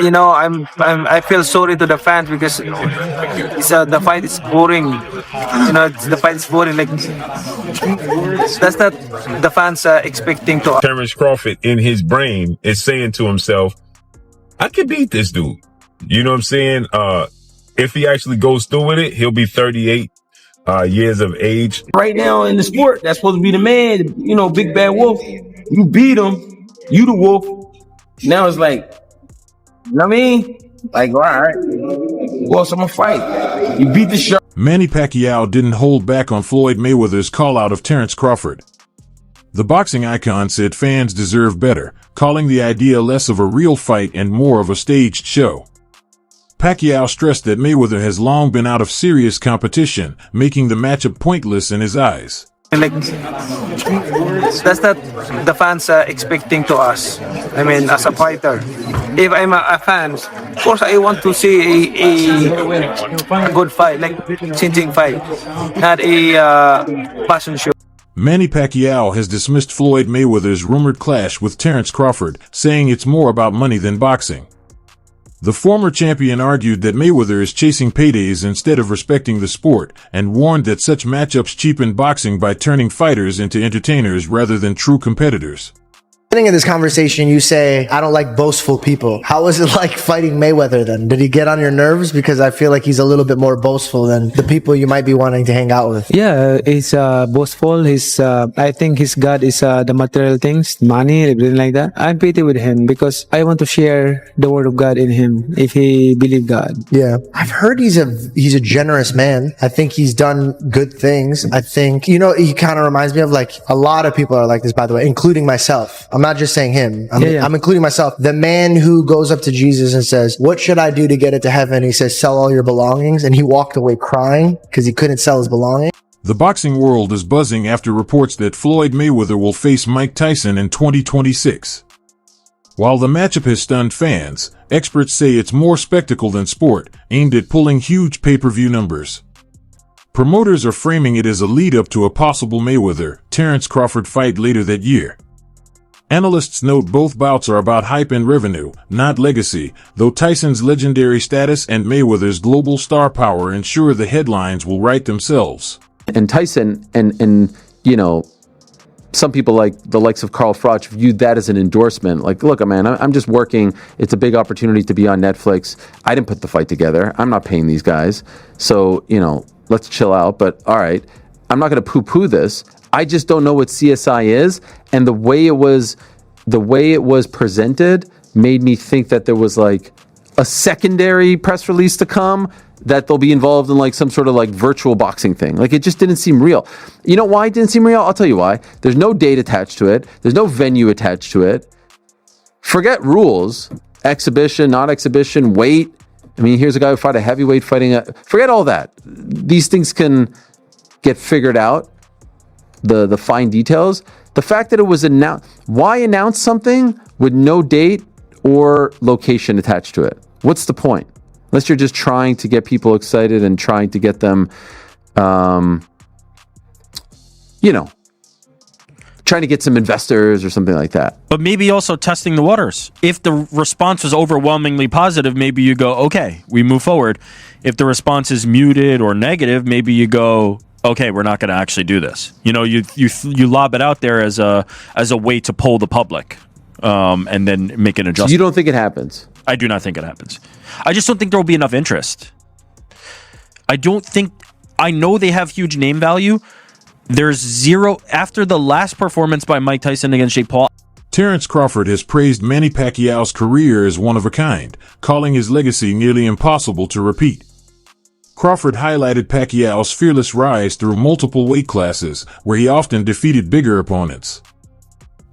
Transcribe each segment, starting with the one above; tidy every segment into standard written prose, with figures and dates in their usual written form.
I feel sorry to the fans because the fight is boring. The fight is boring. Like that's not the fans expecting to. Terence Crawford in his brain is saying to himself, I could beat this dude. You know what I'm saying? If he actually goes through with it, he'll be 38 years of age. Right now in the sport, that's supposed to be the man, big bad wolf. You beat him, you the wolf. Now it's like, you know what I mean? Like, all right, well, so I'm gonna fight. You beat the shark. Manny Pacquiao didn't hold back on Floyd Mayweather's call-out of Terence Crawford. The boxing icon said fans deserve better, calling the idea less of a real fight and more of a staged show. Pacquiao stressed that Mayweather has long been out of serious competition, making the matchup pointless in his eyes. Like that's not the fans expecting to us. I mean, as a fighter, if I'm a fan, of course I want to see a good fight, like changing fight, not a passion show. Manny Pacquiao has dismissed Floyd Mayweather's rumored clash with Terence Crawford, saying it's more about money than boxing. The former champion argued that Mayweather is chasing paydays instead of respecting the sport, and warned that such matchups cheapen boxing by turning fighters into entertainers rather than true competitors. Beginning of this conversation, you say, I don't like boastful people. How was it like fighting Mayweather then? Did he get on your nerves? Because I feel like he's a little bit more boastful than the people you might be wanting to hang out with. Yeah, he's boastful. I think his God is the material things, money, everything like that. I'm pity with him because I want to share the word of God in him if he believe God. Yeah. I've heard he's a generous man. I think he's done good things. I think, he kind of reminds me of like a lot of people are like this, by the way, including myself. I'm not just saying him. I'm including myself. The man who goes up to Jesus and says, what should I do to get it to heaven? He says, sell all your belongings. And he walked away crying because he couldn't sell his belongings. The boxing world is buzzing after reports that Floyd Mayweather will face Mike Tyson in 2026. While the matchup has stunned fans, experts say it's more spectacle than sport, aimed at pulling huge pay-per-view numbers. Promoters are framing it as a lead-up to a possible Mayweather-Terence Crawford fight later that year. Analysts note both bouts are about hype and revenue, not legacy, though Tyson's legendary status and Mayweather's global star power ensure the headlines will write themselves. And Tyson and some people like the likes of Carl Froch viewed that as an endorsement. Like, look, man, I'm just working. It's a big opportunity to be on Netflix. I didn't put the fight together. I'm not paying these guys. So, let's chill out. But all right, I'm not going to poo-poo this. I just don't know what CSI is, and the way it was presented made me think that there was like a secondary press release to come, that they'll be involved in like some sort of like virtual boxing thing. Like, it just didn't seem real. You know why it didn't seem real? I'll tell you why. There's no date attached to it. There's no venue attached to it. Forget rules, exhibition, not exhibition, weight. I mean, here's a guy who fought a heavyweight fighting forget all that. These things can get figured out. The fine details. The fact that it was announced, why announce something with no date or location attached to it? What's the point? Unless you're just trying to get people excited and trying to get them, trying to get some investors or something like that. But maybe also testing the waters. If the response was overwhelmingly positive, maybe you go, okay, we move forward. If the response is muted or negative, maybe you go, okay, we're not going to actually do this. You lob it out there as a way to poll the public, and then make an adjustment. So you don't think it happens? I do not think it happens. I just don't think there will be enough interest. I know they have huge name value. There's zero after the last performance by Mike Tyson against Jake Paul. Terence Crawford has praised Manny Pacquiao's career as one of a kind, calling his legacy nearly impossible to repeat. Crawford highlighted Pacquiao's fearless rise through multiple weight classes, where he often defeated bigger opponents.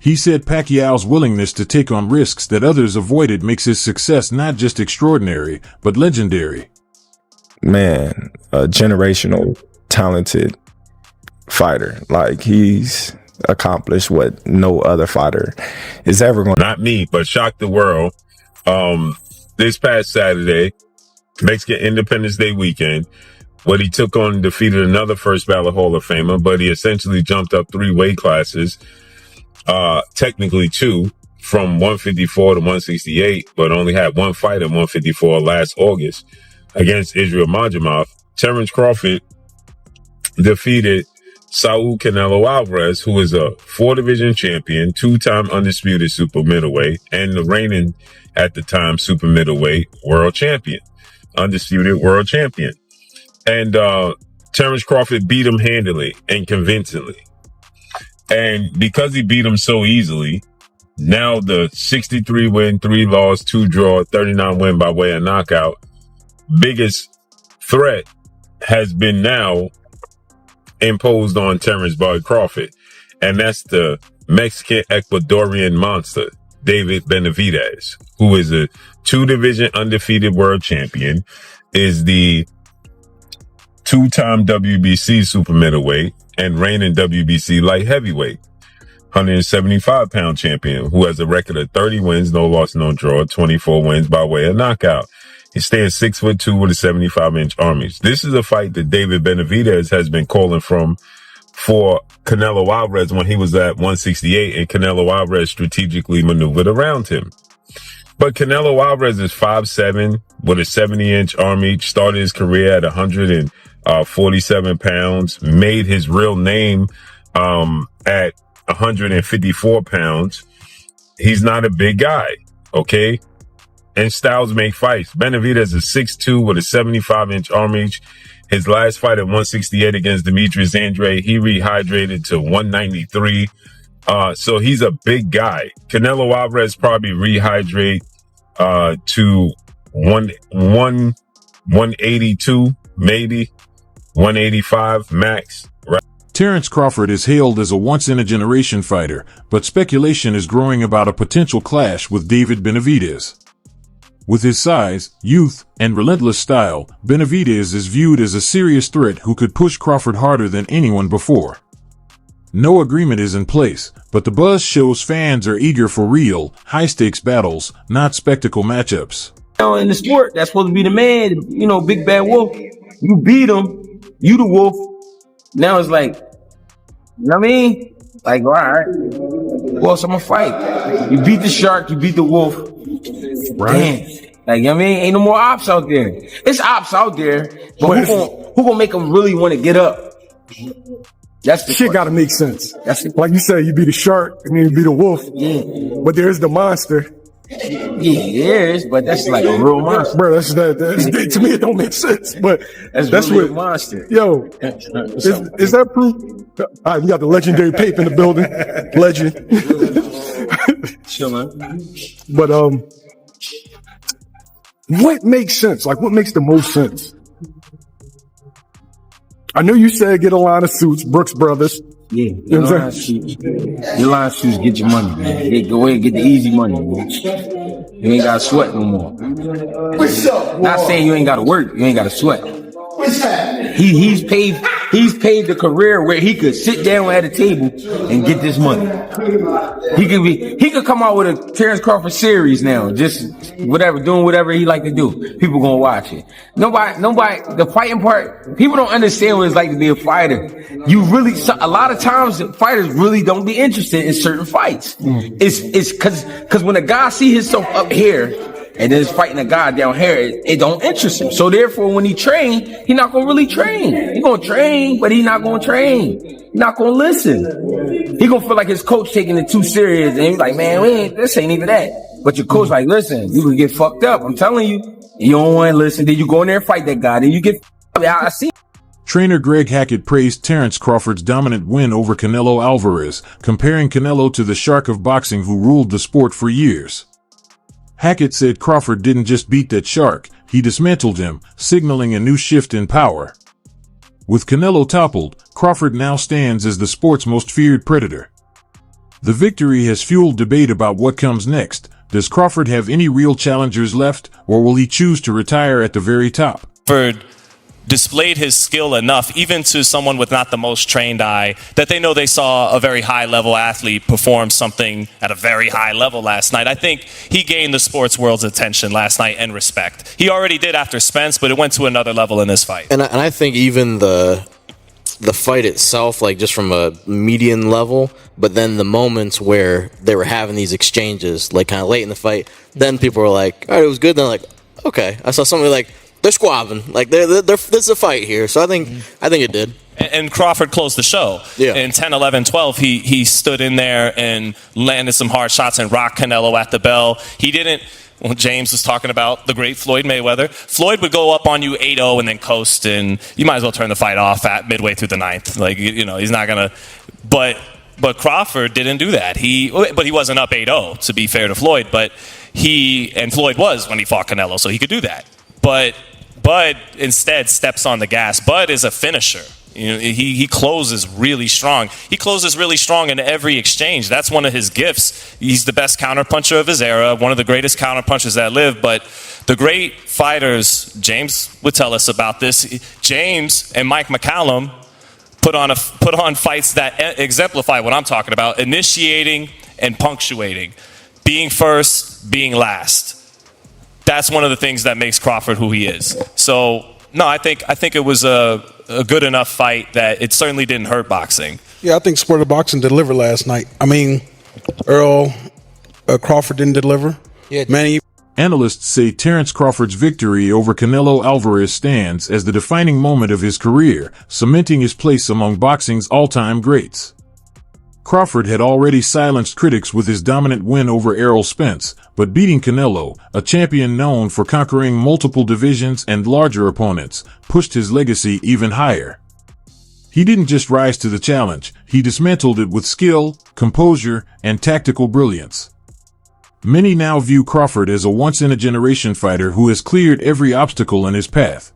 He said Pacquiao's willingness to take on risks that others avoided makes his success not just extraordinary, but legendary. Man, a generational, talented fighter. Like, he's accomplished what no other fighter is ever going to. Not me, but shocked the world. This past Saturday, Mexican Independence Day weekend, what he took on defeated another first ballot Hall of Famer, but he essentially jumped up 3 weight classes, technically 2, from 154 to 168, but only had one fight at 154 last August against Israel Majamov. Terence Crawford defeated Saul Canelo Alvarez, who is a 4-division champion, 2-time undisputed super middleweight, and the reigning, at the time, super middleweight world champion, undisputed world champion. And Terence Crawford beat him handily and convincingly. And because he beat him so easily, now the 63 win, 3 loss, 2 draw, 39 win by way of knockout, biggest threat has been now imposed on Terence Bud Crawford. And that's the Mexican Ecuadorian monster, David Benavidez, who is a 2-division undefeated world champion, is the 2-time WBC super middleweight and reigning WBC light heavyweight, 175-pound champion, who has a record of 30 wins, no loss, no draw, 24 wins by way of knockout. He stands 6'2" with a 75-inch arm. This is a fight that David Benavidez has been calling for Canelo Alvarez when he was at 168, and Canelo Alvarez strategically maneuvered around him. But Canelo Alvarez is 5'7" with a 70-inch arm reach, started his career at 147 pounds, made his real name at 154 pounds. He's not a big guy, okay? And styles make fights. Benavidez is 6'2" with a 75-inch arm reach. His last fight at 168 against Demetrius Andrade, he rehydrated to 193. So he's a big guy. Canelo Alvarez probably rehydrate to 182, maybe 185 max. Right? Terence Crawford is hailed as a once-in-a-generation fighter, but speculation is growing about a potential clash with David Benavidez. With his size, youth, and relentless style, Benavidez is viewed as a serious threat who could push Crawford harder than anyone before. No agreement is in place, but the buzz shows fans are eager for real, high-stakes battles, not spectacle matchups. In the sport, that's supposed to be the man, big bad wolf. You beat him, you the wolf. Now it's like, you know what I mean? Like, all right, well, so I'm gonna fight. You beat the shark, you beat the wolf. Right. Damn. Like, you know what I mean? Ain't no more ops out there. It's ops out there, but who gonna make them really want to get up? That's the shit gotta make sense. Like you said, you be the shark and then you be the wolf. Yeah. But there's the monster. Yeah, there is, but that's like a real monster. Bro, that's to me it don't make sense. But that's really what a monster. Yo, is that proof? All right, we got the legendary Pape in the building. Legend. Chill, man. But what makes sense? Like, what makes the most sense? I know you said get a line of suits, Brooks Brothers. Yeah, your line of suits get your money, man. They go ahead and get the easy money, man. You ain't gotta sweat no more. What's up, not saying you ain't gotta work, you ain't gotta sweat. What's happening? He's paved the career where he could sit down at a table and get this money. He could come out with a Terence Crawford series now, just whatever, doing whatever he like to do. People gonna watch it. Nobody, the fighting part, people don't understand what it's like to be a fighter. A lot of times fighters really don't be interested in certain fights. It's cause when a guy see himself up here, and then fighting a guy down here, it don't interest him. So therefore, when he train, he not gonna really train. He gonna train, but he not gonna train. He not gonna listen. He gonna feel like his coach taking it too serious, and he's like, man, this ain't even that. But your coach like, listen, you can get fucked up. I'm telling you. You don't want to listen. Then you go in there and fight that guy. Then you get. I see. Trainer Greg Hackett praised Terence Crawford's dominant win over Canelo Alvarez, comparing Canelo to the shark of boxing who ruled the sport for years. Hackett said Crawford didn't just beat that shark, he dismantled him, signaling a new shift in power. With Canelo toppled, Crawford now stands as the sport's most feared predator. The victory has fueled debate about what comes next. Does Crawford have any real challengers left, or will he choose to retire at the very top? Crawford displayed his skill enough, even to someone with not the most trained eye, that they know they saw a very high-level athlete perform something at a very high level last night. I think he gained the sports world's attention last night and respect. He already did after Spence, but it went to another level in this fight. And I think even the the fight itself, like just from a median level, but then the moments where they were having these exchanges, like kind of late in the fight, then people were like, all right, it was good. Then like, okay, I saw somebody like they're squabbing, like they're there's a fight here. So I think it did. And Crawford closed the show. Yeah. In 10, 11, 12, he stood in there and landed some hard shots and rocked Canelo at the bell. He didn't. Well, James was talking about the great Floyd Mayweather. Floyd would go up on you 8-0 and then coast, and you might as well turn the fight off at midway through the ninth. Like, you know, he's not gonna. But Crawford didn't do that. He wasn't up 8-0, to be fair to Floyd. But Floyd was when he fought Canelo, so he could do that. But Bud instead steps on the gas. Bud is a finisher. You know, he closes really strong. He closes really strong in every exchange. That's one of his gifts. He's the best counterpuncher of his era, one of the greatest counterpunchers that lived. But the great fighters, James would tell us about this. James and Mike McCallum put on fights that exemplify what I'm talking about: initiating and punctuating, being first, being last. That's one of the things that makes Crawford who he is. So no, I think it was a good enough fight that it certainly didn't hurt boxing. Yeah, I think Sport of Boxing delivered last night. I mean, Crawford didn't deliver. Yeah. Manny. Analysts say Terence Crawford's victory over Canelo Alvarez stands as the defining moment of his career, cementing his place among boxing's all-time greats. Crawford had already silenced critics with his dominant win over Errol Spence, but beating Canelo, a champion known for conquering multiple divisions and larger opponents, pushed his legacy even higher. He didn't just rise to the challenge, he dismantled it with skill, composure, and tactical brilliance. Many now view Crawford as a once-in-a-generation fighter who has cleared every obstacle in his path.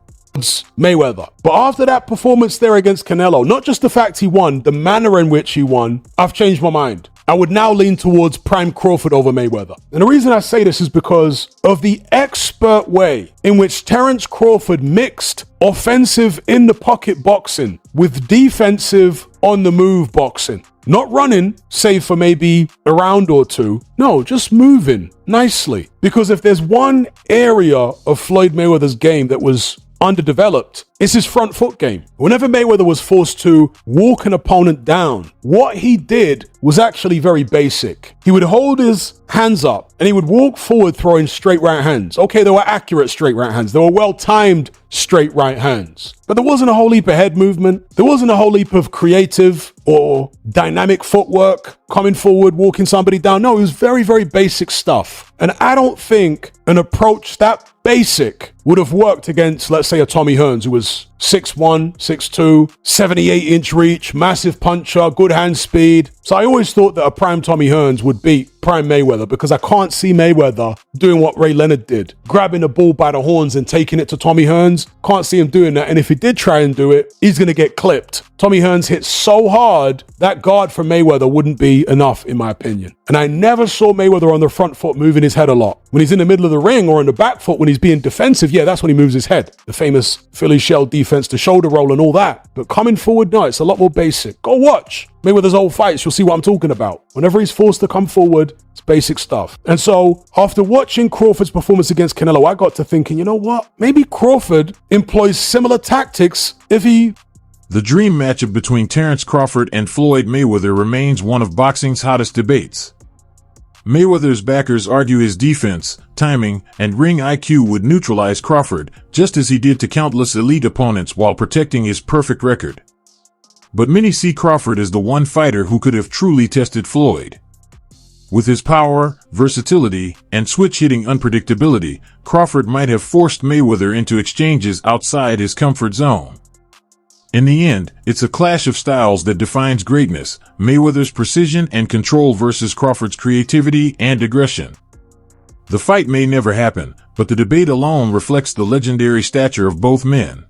Mayweather. But after that performance there against Canelo, not just the fact he won, the manner in which he won, I've changed my mind. I would now lean towards prime Crawford over Mayweather. And the reason I say this is because of the expert way in which Terence Crawford mixed offensive in the pocket boxing with defensive on the move boxing. Not running, save for maybe a round or two. No, just moving nicely. Because if there's one area of Floyd Mayweather's game that was underdeveloped, it's his front foot game. Whenever Mayweather was forced to walk an opponent down, what he did was actually very basic. He would hold his hands up and he would walk forward throwing straight right hands. Okay, they were accurate straight right hands. They were well-timed straight right hands. But there wasn't a whole heap of head movement. There wasn't a whole heap of creative or dynamic footwork, coming forward, walking somebody down. No, it was very, very basic stuff. And I don't think an approach that basic would have worked against, let's say, a Tommy Hearns, who was 6'1", 6'2", 78-inch reach, massive puncher, good hand speed. So I always thought that a prime Tommy Hearns would beat prime Mayweather, because I can't see Mayweather doing what Ray Leonard did, grabbing the bull by the horns and taking it to Tommy Hearns. Can't see him doing that. And if he did try and do it, he's going to get clipped. Tommy Hearns hit so hard, that guard from Mayweather wouldn't be enough, in my opinion. And I never saw Mayweather on the front foot moving his head a lot. When he's in the middle of the ring or on the back foot, when he's being defensive, yeah, that's when he moves his head. The famous Philly shell defense, the shoulder roll and all that. But coming forward, no, it's a lot more basic. Go watch Mayweather's old fights, you'll see what I'm talking about. Whenever he's forced to come forward, it's basic stuff. And so, after watching Crawford's performance against Canelo, I got to thinking, you know what? Maybe Crawford employs similar tactics if he... The dream matchup between Terence Crawford and Floyd Mayweather remains one of boxing's hottest debates. Mayweather's backers argue his defense, timing, and ring IQ would neutralize Crawford, just as he did to countless elite opponents while protecting his perfect record. But many see Crawford as the one fighter who could have truly tested Floyd. With his power, versatility, and switch-hitting unpredictability, Crawford might have forced Mayweather into exchanges outside his comfort zone. In the end, it's a clash of styles that defines greatness, Mayweather's precision and control versus Crawford's creativity and aggression. The fight may never happen, but the debate alone reflects the legendary stature of both men.